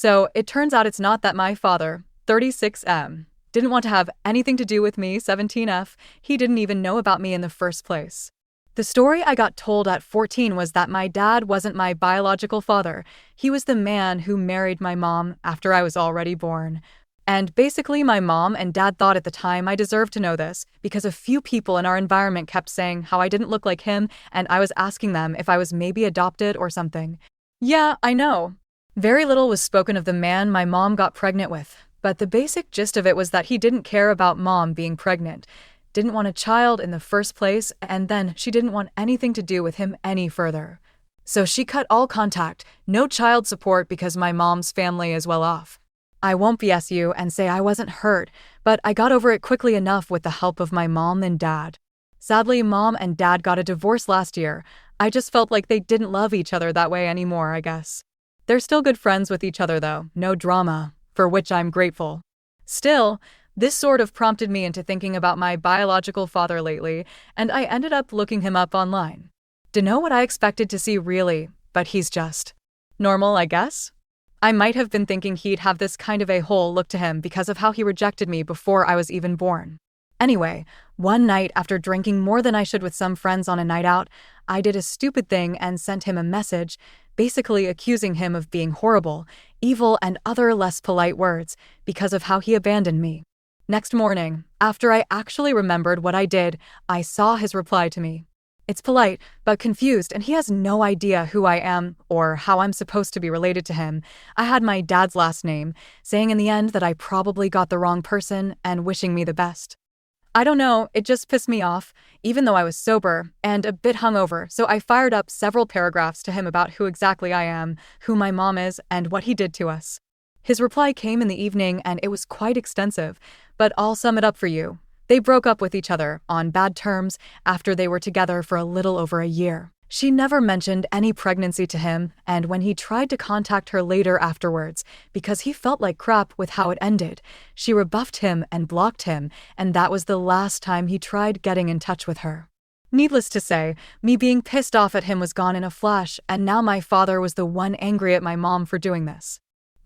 So it turns out it's not that my father, 36M, didn't want to have anything to do with me, 17F. He didn't even know about me in the first place. The story I got told at 14 was that my dad wasn't my biological father. He was the man who married my mom after I was already born. And basically, my mom and dad thought at the time I deserved to know this because a few people in our environment kept saying how I didn't look like him, and I was asking them if I was maybe adopted or something. Yeah, I know. Very little was spoken of the man my mom got pregnant with, but the basic gist of it was that he didn't care about mom being pregnant, didn't want a child in the first place, and then she didn't want anything to do with him any further. So she cut all contact, no child support because my mom's family is well off. I won't BS you and say I wasn't hurt, but I got over it quickly enough with the help of my mom and dad. Sadly, mom and dad got a divorce last year. I just felt like they didn't love each other that way anymore, I guess. They're still good friends with each other though, no drama, for which I'm grateful. Still, this sort of prompted me into thinking about my biological father lately, and I ended up looking him up online. Dunno what I expected to see really, but he's just normal, I guess? I might have been thinking he'd have this kind of a-hole look to him because of how he rejected me before I was even born. Anyway, one night after drinking more than I should with some friends on a night out, I did a stupid thing and sent him a message, basically accusing him of being horrible, evil, and other less polite words because of how he abandoned me. Next morning, after I actually remembered what I did, I saw his reply to me. It's polite, but confused, and he has no idea who I am or how I'm supposed to be related to him. I had my dad's last name, saying in the end that I probably got the wrong person and wishing me the best. I don't know, it just pissed me off, even though I was sober and a bit hungover, so I fired up several paragraphs to him about who exactly I am, who my mom is, and what he did to us. His reply came in the evening and it was quite extensive, but I'll sum it up for you. They broke up with each other on bad terms after they were together for a little over a year. She never mentioned any pregnancy to him, and when he tried to contact her later afterwards, because he felt like crap with how it ended, she rebuffed him and blocked him, and that was the last time he tried getting in touch with her. Needless to say, me being pissed off at him was gone in a flash, and now my father was the one angry at my mom for doing this.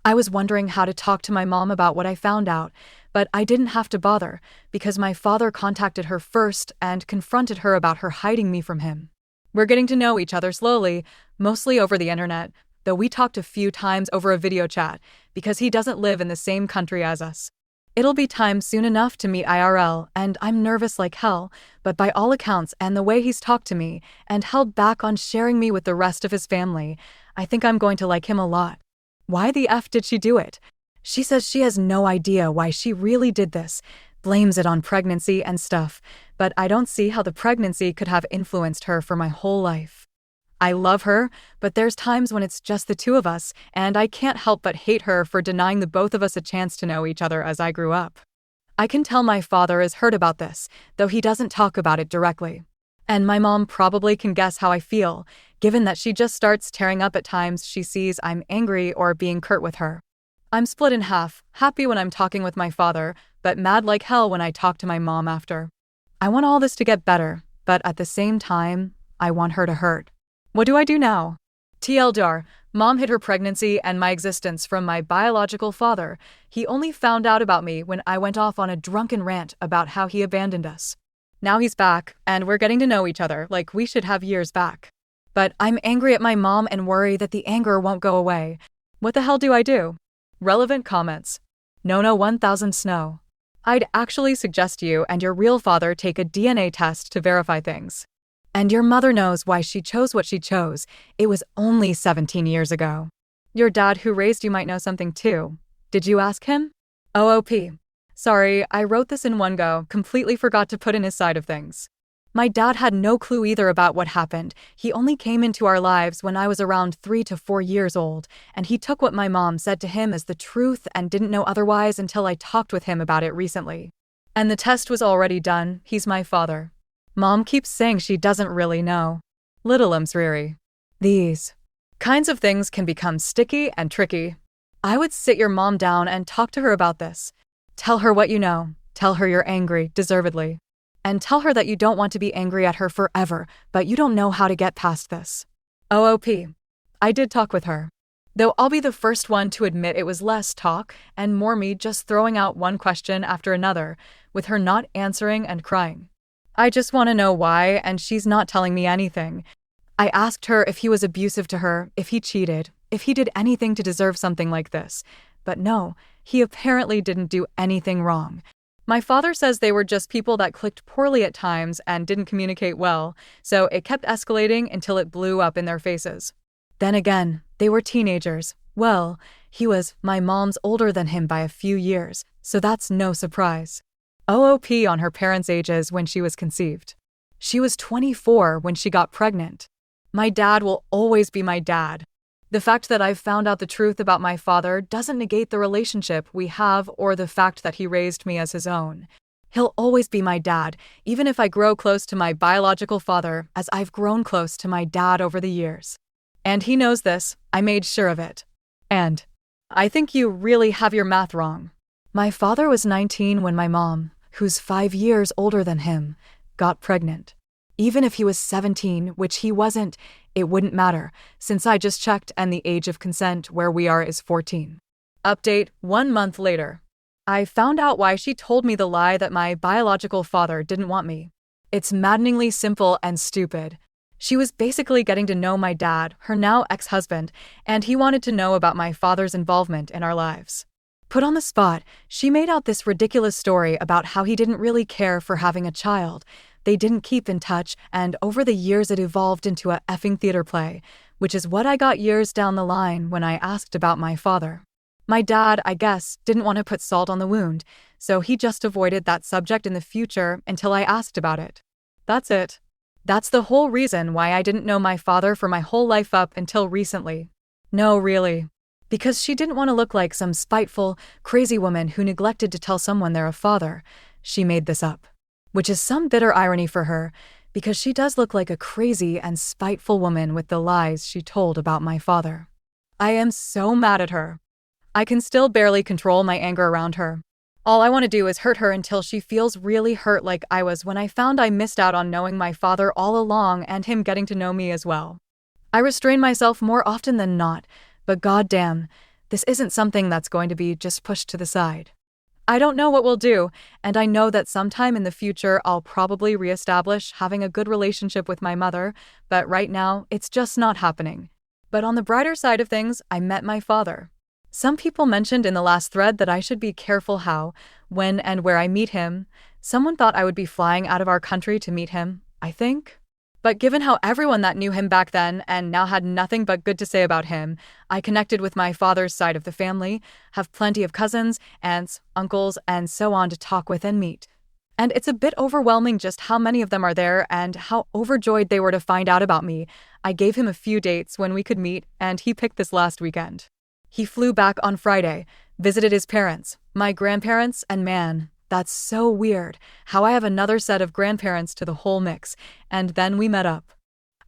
I was wondering how to talk to my mom about what I found out, but I didn't have to bother, because my father contacted her first and confronted her about her hiding me from him. We're getting to know each other slowly, mostly over the internet, though we talked a few times over a video chat, because he doesn't live in the same country as us. It'll be time soon enough to meet IRL, and I'm nervous like hell, but by all accounts and the way he's talked to me, and held back on sharing me with the rest of his family, I think I'm going to like him a lot. Why the F did she do it? She says she has no idea why she really did this, blames it on pregnancy and stuff, but I don't see how the pregnancy could have influenced her for my whole life. I love her, but there's times when it's just the two of us, and I can't help but hate her for denying the both of us a chance to know each other as I grew up. I can tell my father is hurt about this, though he doesn't talk about it directly. And my mom probably can guess how I feel, given that she just starts tearing up at times she sees I'm angry or being curt with her. I'm split in half, happy when I'm talking with my father, but mad like hell when I talk to my mom after. I want all this to get better, but at the same time, I want her to hurt. What do I do now? TLDR, mom hid her pregnancy and my existence from my biological father. He only found out about me when I went off on a drunken rant about how he abandoned us. Now he's back, and we're getting to know each other like we should have years back. But I'm angry at my mom and worry that the anger won't go away. What the hell do I do? Relevant comments. No 1000 Snow. I'd actually suggest you and your real father take a DNA test to verify things. And your mother knows why she chose what she chose. It was only 17 years ago. Your dad who raised you might know something too. Did you ask him? OOP. Sorry, I wrote this in one go, completely forgot to put in his side of things. My dad had no clue either about what happened. He only came into our lives when I was around 3 to 4 years old, and he took what my mom said to him as the truth and didn't know otherwise until I talked with him about it recently. And the test was already done. He's my father. Mom keeps saying she doesn't really know. Little Riri. These kinds of things can become sticky and tricky. I would sit your mom down and talk to her about this. Tell her what you know. Tell her you're angry, deservedly. And tell her that you don't want to be angry at her forever, but you don't know how to get past this. OOP. I did talk with her. Though I'll be the first one to admit it was less talk and more me just throwing out one question after another, with her not answering and crying. I just want to know why, and she's not telling me anything. I asked her if he was abusive to her, if he cheated, if he did anything to deserve something like this. But no, he apparently didn't do anything wrong. My father says they were just people that clicked poorly at times and didn't communicate well, so it kept escalating until it blew up in their faces. Then again, they were teenagers. Well, he was my mom's older than him by a few years, so that's no surprise. OOP on her parents' ages when she was conceived. She was 24 when she got pregnant. My dad will always be my dad. The fact that I've found out the truth about my father doesn't negate the relationship we have or the fact that he raised me as his own. He'll always be my dad, even if I grow close to my biological father as I've grown close to my dad over the years. And he knows this. I made sure of it. And I think you really have your math wrong. My father was 19 when my mom, who's 5 years older than him, got pregnant. Even if he was 17, which he wasn't, it wouldn't matter, since I just checked and the age of consent where we are is 14. Update 1 month later. I found out why she told me the lie that my biological father didn't want me. It's maddeningly simple and stupid. She was basically getting to know my dad, her now ex-husband, and he wanted to know about my father's involvement in our lives. Put on the spot, she made out this ridiculous story about how he didn't really care for having a child. They didn't keep in touch, and over the years it evolved into a effing theater play, which is what I got years down the line when I asked about my father. My dad, I guess, didn't want to put salt on the wound, so he just avoided that subject in the future until I asked about it. That's it. That's the whole reason why I didn't know my father for my whole life up until recently. No, really. Because she didn't want to look like some spiteful, crazy woman who neglected to tell someone they're a father. She made this up. Which is some bitter irony for her, because she does look like a crazy and spiteful woman with the lies she told about my father. I am so mad at her. I can still barely control my anger around her. All I want to do is hurt her until she feels really hurt like I was when I found I missed out on knowing my father all along and him getting to know me as well. I restrain myself more often than not, but goddamn, this isn't something that's going to be just pushed to the side. I don't know what we'll do, and I know that sometime in the future I'll probably reestablish having a good relationship with my mother, but right now it's just not happening. But on the brighter side of things, I met my father. Some people mentioned in the last thread that I should be careful how, when, and where I meet him. Someone thought I would be flying out of our country to meet him, I think. But given how everyone that knew him back then and now had nothing but good to say about him, I connected with my father's side of the family, have plenty of cousins, aunts, uncles, and so on to talk with and meet. And it's a bit overwhelming just how many of them are there and how overjoyed they were to find out about me. I gave him a few dates when we could meet, and he picked this last weekend. He flew back on Friday, visited his parents, my grandparents, and man, that's so weird, how I have another set of grandparents to the whole mix, and then we met up.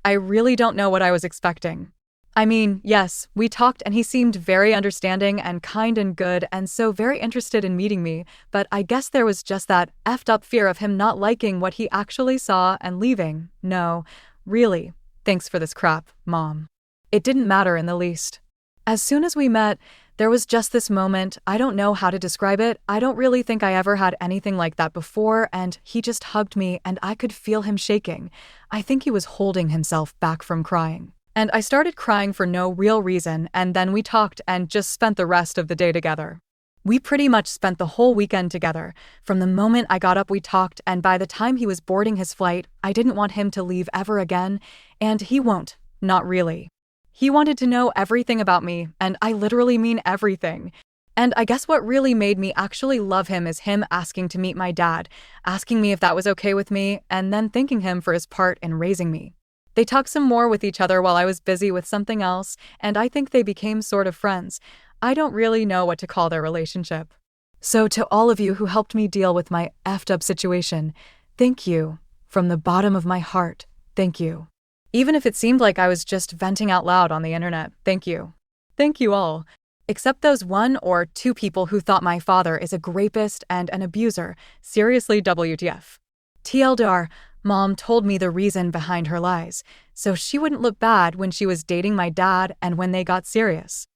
I really don't know what I was expecting. I mean, yes, we talked and he seemed very understanding and kind and good and so very interested in meeting me, but I guess there was just that effed up fear of him not liking what he actually saw and leaving. No, really, thanks for this crap, Mom. It didn't matter in the least. As soon as we met, there was just this moment, I don't know how to describe it, I don't really think I ever had anything like that before, and he just hugged me and I could feel him shaking. I think he was holding himself back from crying. And I started crying for no real reason, and then we talked and just spent the rest of the day together. We pretty much spent the whole weekend together. From the moment I got up we talked, and by the time he was boarding his flight, I didn't want him to leave ever again, and he won't, not really. He wanted to know everything about me, and I literally mean everything. And I guess what really made me actually love him is him asking to meet my dad, asking me if that was okay with me, and then thanking him for his part in raising me. They talked some more with each other while I was busy with something else, and I think they became sort of friends. I don't really know what to call their relationship. So to all of you who helped me deal with my effed up situation, thank you. From the bottom of my heart, thank you. Even if it seemed like I was just venting out loud on the internet, thank you. Thank you all. Except those 1 or 2 people who thought my father is a rapist and an abuser. Seriously, WTF. TLDR, Mom told me the reason behind her lies, so she wouldn't look bad when she was dating my dad and when they got serious.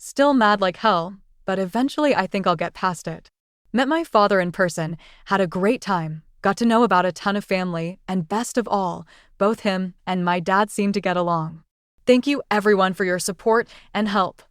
Still mad like hell, but eventually I think I'll get past it. Met my father in person, had a great time, got to know about a ton of family, and best of all, both him and my dad seem to get along. Thank you everyone for your support and help.